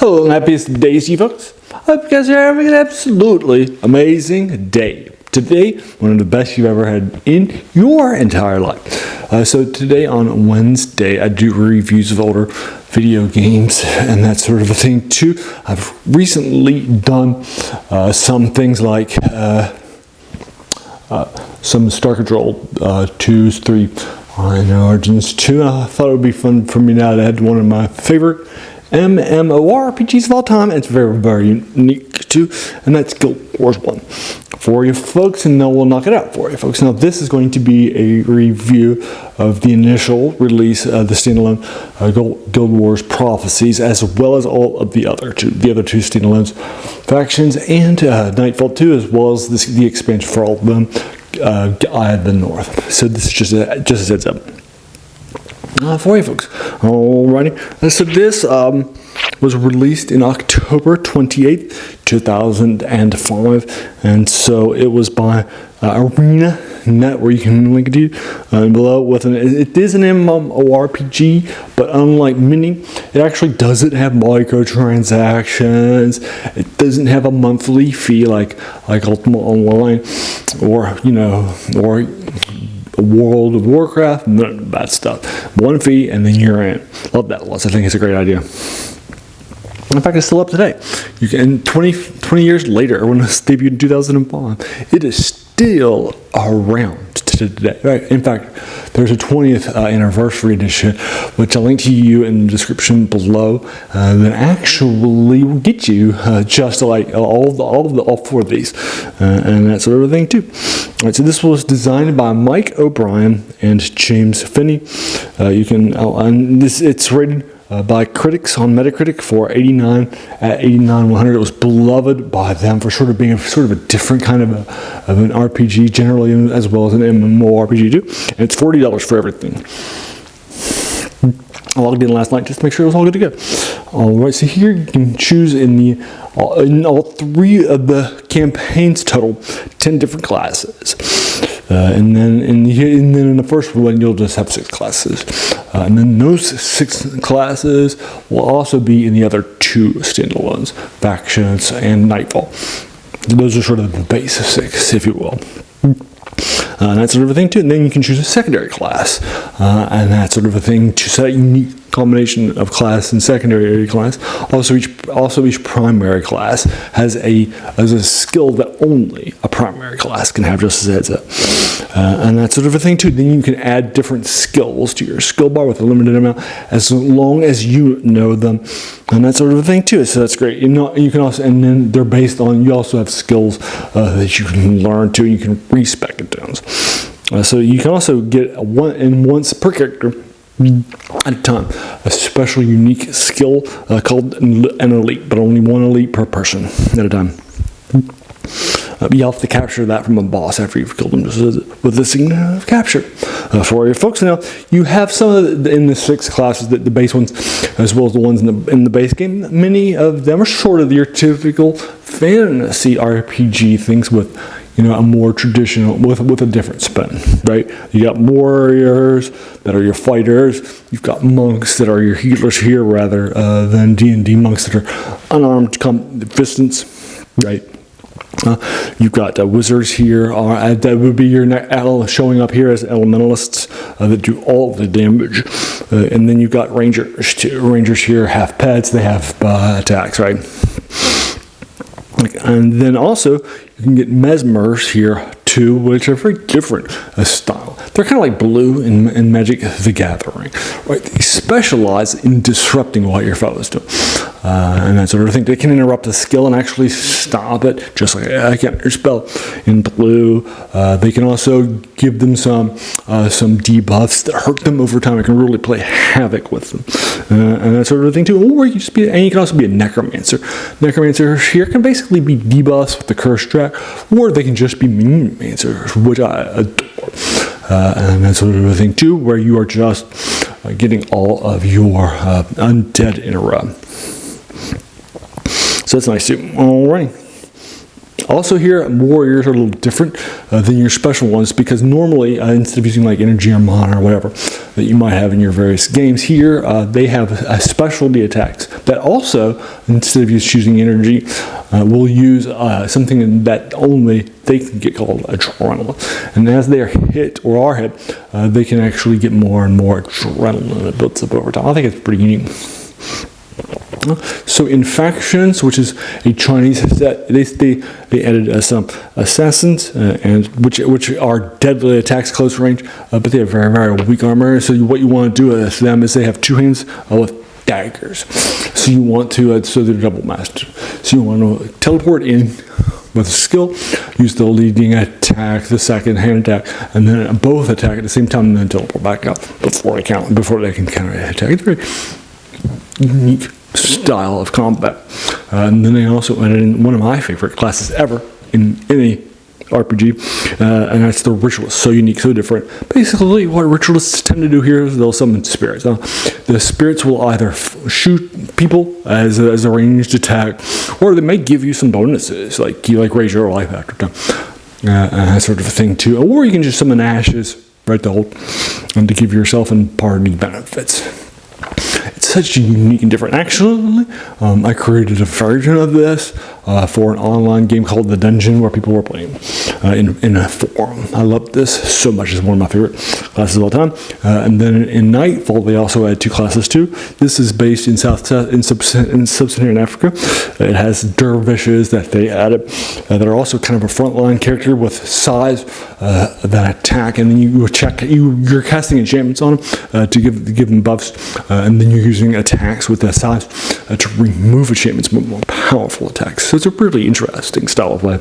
Hello and happiest days to you folks. I hope you guys are having an absolutely amazing day. Today, one of the best you've ever had in your entire life. So today on Wednesday, I do reviews of older video games and that sort of a thing too. I've recently done some things like some Star Control 2s, 3, and Origins 2. I thought it would be fun for me now to add one of my favorite MMORPGs of all time. It's very, very unique too, and that's Guild Wars 1 for you folks, and then we'll knock it out for you folks. Now this is going to be a review of the initial release of the standalone Guild Wars Prophecies, as well as all of the other two standalones, Factions, and Nightfall 2, as well as the expansion for all of them, Eye of the North. So this is just a heads up for you folks. Alrighty, so this was released in October 28th, 2005, and so it was by ArenaNet, where you can link it to below. It is an MMORPG, but unlike many, it actually doesn't have microtransactions. It doesn't have a monthly fee like Ultimate Online, or World of Warcraft. None of that stuff. One fee and then you're in. Love that loss. I think it's a great idea. In fact, it's still up today. You can 20 years later, when it was debuted in 2005, it is still around today. Right? In fact, there's a 20th anniversary edition, which I'll link to you in the description below, that actually will get you just like all four of these, and that sort of thing too. All right, so this was designed by Mike O'Brien and James Phinney. It's rated by critics on Metacritic for 89 at 89/100. It was beloved by them for being a different kind of an RPG generally, as well as an MMORPG too. And it's $40 for everything. I logged in last night just to make sure it was all good to go. All right, so here you can choose in all three of the campaigns total 10 different classes. And then in the first one, you'll just have 6 classes. And then those 6 classes will also be in the other 2 standalones, Factions and Nightfall. Those are sort of the base of 6, if you will. And that sort of a thing too. And then you can choose a secondary class, and that sort of a thing to set a unique combination of class and secondary class. Also each primary class has a skill that only a primary class can have, just as a heads up. And that sort of a thing too. Then you can add different skills to your skill bar with a limited amount, as long as you know them, and that sort of a thing too. So that's great. You can also, and then they're based on, you also have skills that you can learn too. You can respec those. So you can also get once per character at a time, a special unique skill called an elite, but only one elite per person at a time. You have to capture that from a boss after you've killed them, just with a signature of capture for you folks. Now you have some of in the 6 classes, the base ones, as well as the ones in the base game. Many of them are sort of your typical fantasy RPG things with a more traditional, with a different spin, right? You got warriors that are your fighters. You've got monks that are your healers here, rather than D&D monks that are unarmed combatants, right? You've got wizards here, that would be your showing up here as elementalists that do all the damage. And then you've got rangers too. Rangers here have pets, they have attacks, right? And then also you can get mesmers here too, which are very different style. They're kind of like blue in Magic the Gathering, right? They specialize in disrupting what your foe is doing, and that sort of thing. They can interrupt the skill and actually stop it, just like a counter spell in blue. They can also give them some debuffs that hurt them over time. It can really play havoc with them, and that sort of thing too. Or you can also be a necromancer. Necromancers here can basically be debuffs with the curse track, or they can just be mancers, which I adore. And that sort of a thing too, where you are just getting all of your undead in a row. So that's nice too. Alright. Also here, warriors are a little different than your special ones, because normally, instead of using like energy or mana or whatever that you might have in your various games, here they have a specialty attacks that also, instead of just choosing energy, will use something that only they can get, called adrenaline. And as they are hit or are hit, they can actually get more and more adrenaline. It builds up over time. I think it's pretty unique. So in factions, which is a Chinese set, they added some assassins, and which are deadly attacks close range, but they have very, very weak armor. So what you want to do with them is they have two hands with daggers. So you want to, so they're double master. So you want to teleport in with a skill, use the leading attack, the second hand attack, and then both attack at the same time, and then teleport back out before they can counter attack. It's very unique style of combat. And then they also added in one of my favorite classes ever in any RPG, and that's the Ritualist. So unique, so different. Basically, what Ritualists tend to do here is they'll summon spirits. The spirits will either shoot people as a ranged attack, or they may give you some bonuses, like you raise your life after time, that sort of a thing too. Or you can just summon ashes, right, to hold, and to give yourself and party benefits. It's such unique and different. Actually, I created a version of this for an online game called The Dungeon, where people were playing in a forum. I love this so much. It's one of my favorite classes of all time. And then in Nightfall, they also had two classes too. This is based in sub-Saharan Africa. It has dervishes that they added that are also kind of a frontline character with size that attack, and then you're casting enchantments on them to give them buffs, and then you're using attacks with that size to remove enchantments, more powerful attacks. So it's a really interesting style of play.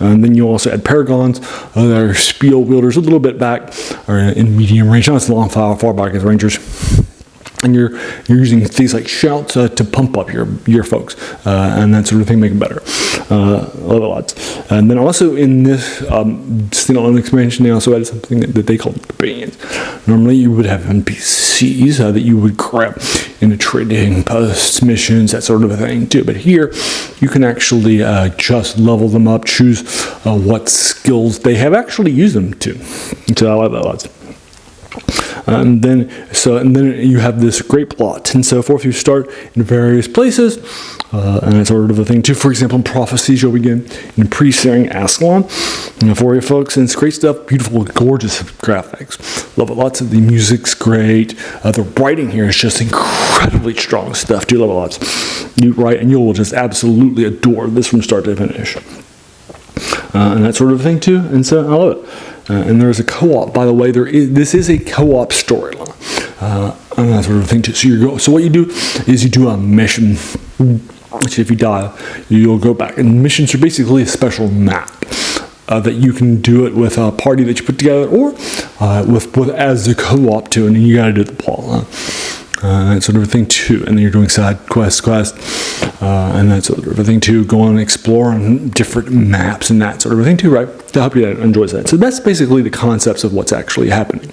And then you also add paragons that are spiel wielders, a little bit back, or in medium range, not as long, far back as rangers. And you're using things like shouts to pump up your folks, and that sort of thing, make them better. Love it lots. And then also in this standalone expansion, they also added something that they call bands. Normally you would have NPCs that you would grab in the trading posts, missions, that sort of a thing too. But here you can actually just level them up, choose what skills they have, actually use them to. So I love that lots. And then you have this great plot and so forth. You start in various places, and that sort of a thing too. For example, in Prophecies, you'll begin in pre-searing Ascalon, for you folks, and it's great stuff. Beautiful, gorgeous graphics. Love it. Lots of the music's great. The writing here is just incredibly strong stuff. Do love it lots. You write, and you'll just absolutely adore this from start to finish, and that sort of thing too. And so I love it. And there's a co-op, by the way. This is a co-op storyline, and that sort of thing too. So what you do is you do a mission, which if you die, you'll go back. And missions are basically a special map that you can do it with a party that you put together, or with as a co-op too. And then you got to do the plot. That sort of a thing too. And then you're doing side quests, and that sort of a thing too. Go on and explore on different maps and that sort of a thing too, right? To help you enjoy that. So that's basically the concepts of what's actually happening.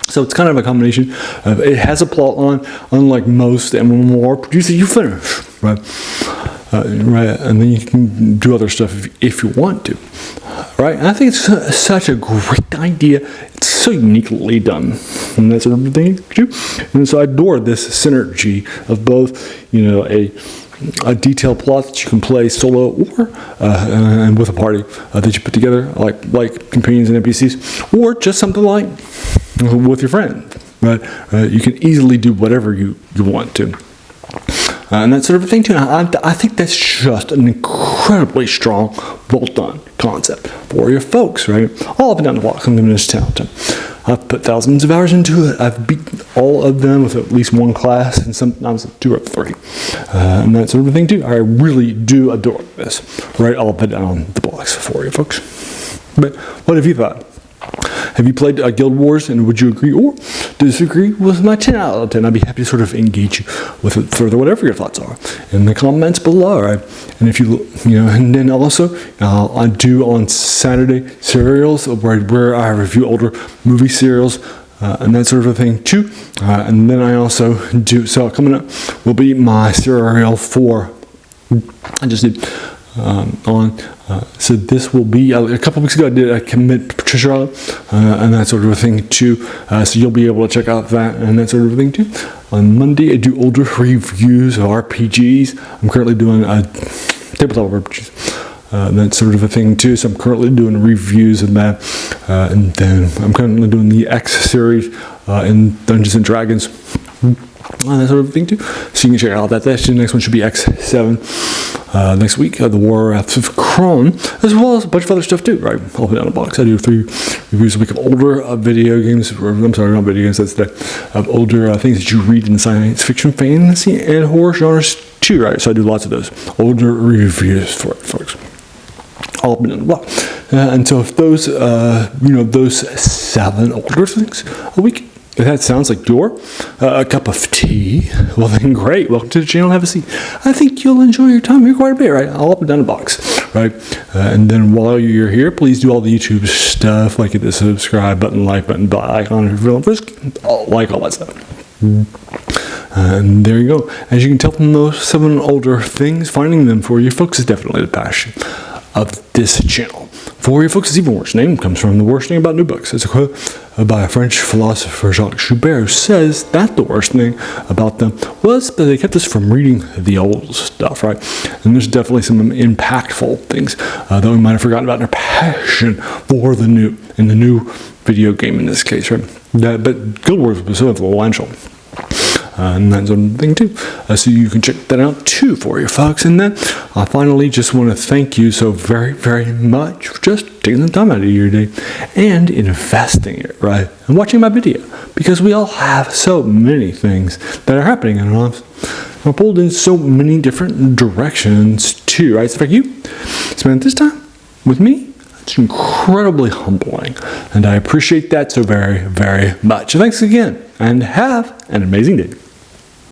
So it's kind of a combination of, it has a plot line, unlike most MMORPGs that you finish, right? Right, and then you can do other stuff if you want to, right? And I think it's such a great idea. It's so uniquely done, and that's another thing too. And so I adore this synergy of both, a detailed plot that you can play solo, or and with a party that you put together, like companions and NPCs, or just something like with your friend, right? You can easily do whatever you want to. And that sort of thing too. I think that's just an incredibly strong, well-done concept for your folks, right? All up and down the block. I'm this talented. I've put thousands of hours into it. I've beaten all of them with at least one class, and sometimes 2 or 3. And that sort of thing too. I really do adore this, right? All up and down the blocks for you folks. But what have you thought? Have you played Guild Wars, and would you agree or disagree with my 10 out of 10? I'd be happy to sort of engage you with it further, whatever your thoughts are, in the comments below, right? And if and then also, I do on Saturday serials where I review older movie serials, and that sort of a thing too. And then I also do, so coming up will be my serial for, I just did on. So this will be, a couple weeks ago I did a commit to Patricia and that sort of a thing too. So you'll be able to check out that and that sort of thing too. On Monday I do older reviews of RPGs. I'm currently doing tabletop RPGs. That sort of a thing too. So I'm currently doing reviews of that. And then I'm currently doing the X series in Dungeons and Dragons. That sort of thing too. So you can check out that. The next one should be X7 next week. The War Wrath of Kron, as well as a bunch of other stuff too. Right, I'll put it down the box. I do 3 reviews a week of older video games. I'm sorry, not video games. That's of older things that you read in science fiction, fantasy, and horror genres too. Right, so I do lots of those older reviews for it, folks. All up and down the block. And so if those, those 7 older things a week, if that sounds like your a cup of tea, well then great. Welcome to the channel. Have a seat. I think you'll enjoy your time here quite a bit, right? All up and down the box, right? And then while you're here, please do all the YouTube stuff, like hit the subscribe button, like button, bell icon, if you're feeling like all that stuff. And there you go. As you can tell from those 7 older things, finding them for you folks is definitely the passion of this channel. For you folks, it's even worse. Name comes from the worst thing about new books. It's a quote by a French philosopher, Jacques Joubert, who says that the worst thing about them was that they kept us from reading the old stuff, right? And there's definitely some impactful things that we might have forgotten about in our passion for the new, in the new video game in this case, right? But Guild Wars was so influential. And that sort of thing too. So you can check that out too for you folks. And then I finally just want to thank you so very, very much for just taking the time out of your day and investing it, right? And watching my video. Because we all have so many things that are happening in our lives. We're pulled in so many different directions too, right? So if you spend this time with me, it's incredibly humbling. And I appreciate that so very, very much. So thanks again and have an amazing day.